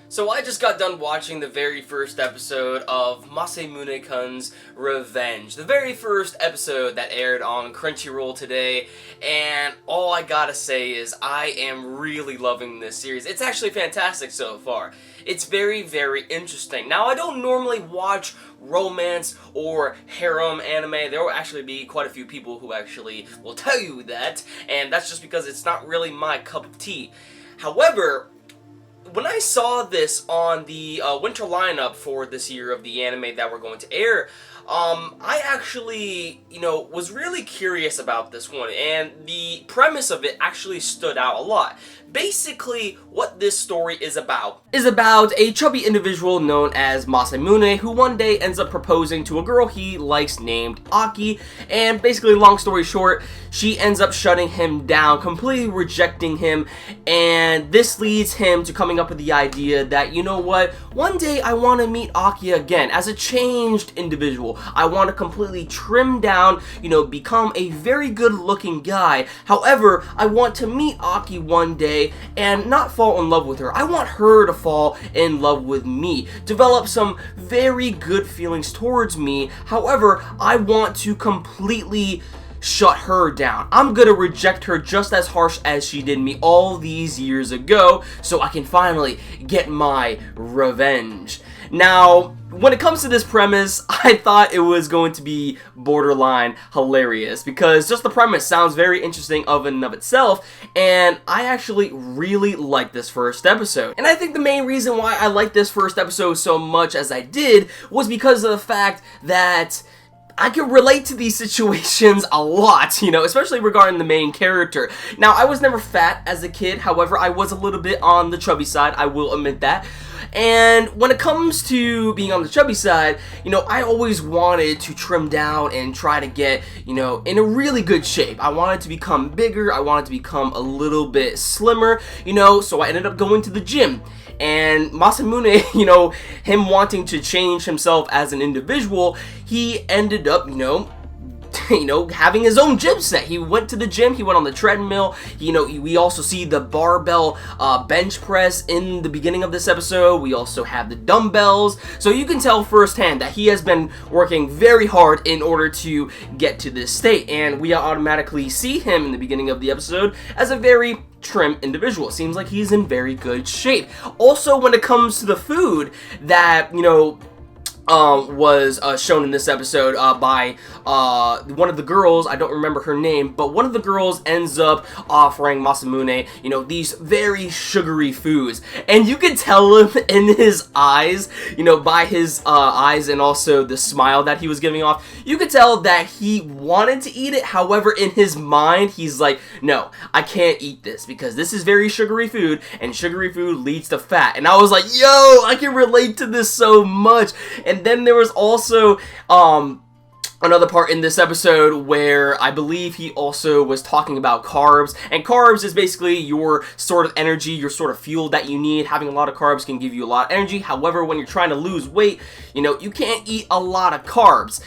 So I just got done watching the very first episode of Masamune-Kun's Revenge. The very first episode that aired on Crunchyroll today, and all I gotta say is I am really loving this series. It's actually fantastic so far. It's very, very interesting. Now, I don't normally watch romance or harem anime. There will actually be quite a few people who actually will tell you that, and that's just because it's not really my cup of tea. However, when I saw this on the winter lineup for this year of the anime that we're going to air, I actually, was really curious about this one, and the premise of it actually stood out a lot. Basically, what this story is about a chubby individual known as Masamune, who one day ends up proposing to a girl he likes named Aki, and basically, long story short, she ends up shutting him down, completely rejecting him, and this leads him to coming up with the idea that, you know what, one day I want to meet Aki again, as a changed individual. I want to completely trim down, become a very good looking guy. However, I want to meet Aki one day and not fall in love with her. I want her to fall in love with me, develop some very good feelings towards me. However, I want to completely shut her down. I'm gonna reject her just as harsh as she did me all these years ago, so I can finally get my revenge. Now, when it comes to this premise, I thought it was going to be borderline hilarious, because just the premise sounds very interesting of and of itself, and I actually really liked this first episode. And I think the main reason why I liked this first episode so much as I did was because of the fact that I can relate to these situations a lot, especially regarding the main character. Now, I was never fat as a kid, however, I was a little bit on the chubby side, I will admit that. And when it comes to being on the chubby side, I always wanted to trim down and try to get, in a really good shape. I wanted to become bigger, I wanted to become a little bit slimmer, so I ended up going to the gym. And Masamune, him wanting to change himself as an individual, he ended up, having his own gym set. He went to the gym, he went on the treadmill, we also see the barbell bench press in the beginning of this episode. We also have the dumbbells, so you can tell firsthand that he has been working very hard in order to get to this state, and we automatically see him in the beginning of the episode as a very trim individual. Seems like he's in very good shape. Also, when it comes to the food that, was shown in this episode by one of the girls. I don't remember her name, but one of the girls ends up offering Masamune, these very sugary foods, and you can tell him in his eyes, by his eyes and also the smile that he was giving off, you could tell that he wanted to eat it. However, in his mind, he's like, no, I can't eat this because this is very sugary food, and sugary food leads to fat. And I was like, yo, I can relate to this so much. And then there was also another part in this episode where I believe he also was talking about carbs, and carbs is basically your sort of energy, your sort of fuel that you need. Having a lot of carbs can give you a lot of energy. However, when you're trying to lose weight, you can't eat a lot of carbs.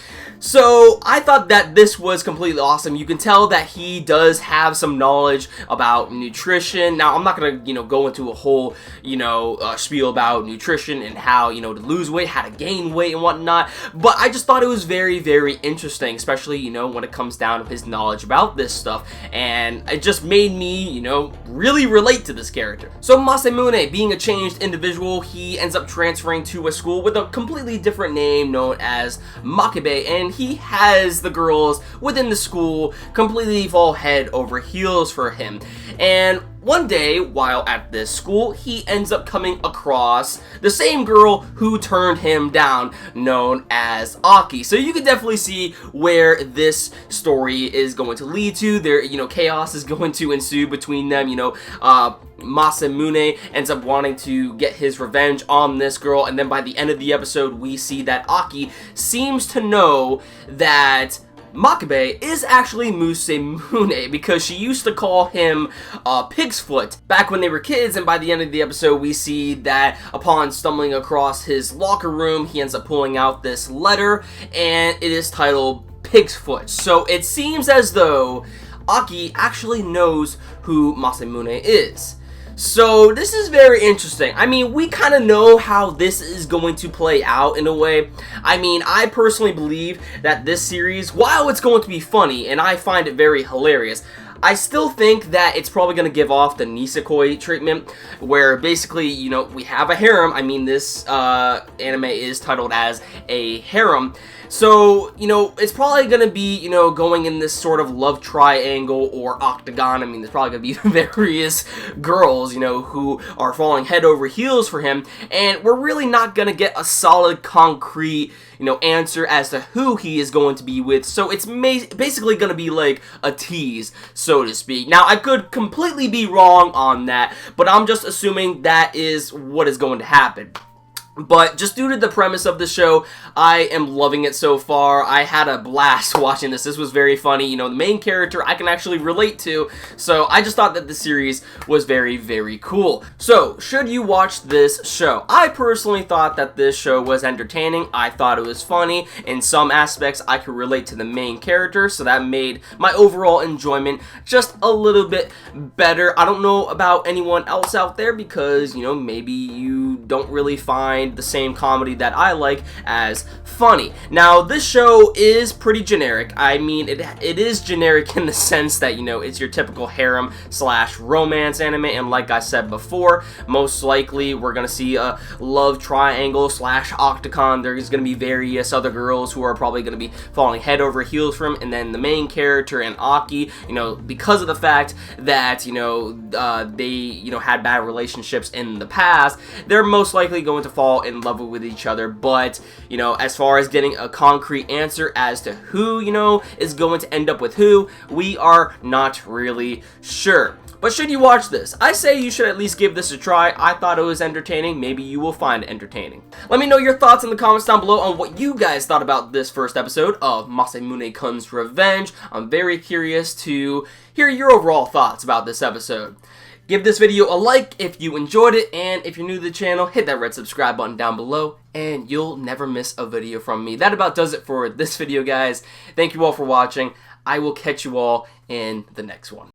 So I thought that this was completely awesome. You can tell that he does have some knowledge about nutrition. Now, I'm not gonna, go into a whole, spiel about nutrition and how, to lose weight, how to gain weight and whatnot. But I just thought it was very, very interesting, especially, when it comes down to his knowledge about this stuff. And it just made me, really relate to this character. So Masamune, being a changed individual, he ends up transferring to a school with a completely different name known as Makabe, and he has the girls within the school completely fall head over heels for him. And one day, while at this school, he ends up coming across the same girl who turned him down, known as Aki. So you can definitely see where this story is going to lead to. There, chaos is going to ensue between them. Masamune ends up wanting to get his revenge on this girl, and then by the end of the episode, we see that Aki seems to know that Makabe is actually Masamune, because she used to call him Pig's Foot back when they were kids, and by the end of the episode we see that upon stumbling across his locker room, he ends up pulling out this letter, and it is titled Pig's Foot. So it seems as though Aki actually knows who Masamune is. So this is very interesting. I mean, we kind of know how this is going to play out in a way. I mean, I personally believe that this series, while it's going to be funny, and I find it very hilarious, I still think that it's probably going to give off the nisekoi treatment, where basically, you know, we have a harem. I mean, this anime is titled as a harem. So, you know, it's probably going to be, you know, going in this sort of love triangle or octagon. I mean, there's probably going to be various girls, you know, who are falling head over heels for him. And we're really not going to get a solid, concrete, you know, answer as to who he is going to be with. So it's basically going to be like a tease, so to speak. Now, I could completely be wrong on that, but I'm just assuming that is what is going to happen. But just due to the premise of the show, I am loving it so far. I had a blast watching this. This was very funny. You know, the main character I can actually relate to. So I just thought that the series was very, very cool. So, should you watch this show? I personally thought that this show was entertaining. I thought it was funny. In some aspects, I could relate to the main character. So that made my overall enjoyment just a little bit better. I don't know about anyone else out there because, you know, maybe you don't really find the same comedy that I like as funny. Now, this show is pretty generic. I mean, it is generic in the sense that, you know, it's your typical harem slash romance anime, and like I said before, most likely we're gonna see a love triangle slash octagon. There's gonna be various other girls who are probably gonna be falling head over heels for him, and then the main character and Aki, you know, because of the fact that, you know, they, you know, had bad relationships in the past, they're most likely going to fall in love with each other. But, you know, as far as getting a concrete answer as to who, you know, is going to end up with who, we are not really sure. But should you watch this? I say you should at least give this a try. I thought it was entertaining. Maybe you will find it entertaining. Let me know your thoughts in the comments down below on what you guys thought about this first episode of Masamune-Kun's Revenge. I'm very curious to hear your overall thoughts about this episode. Give this video a like if you enjoyed it, and if you're new to the channel, hit that red subscribe button down below, and you'll never miss a video from me. That about does it for this video, guys. Thank you all for watching. I will catch you all in the next one.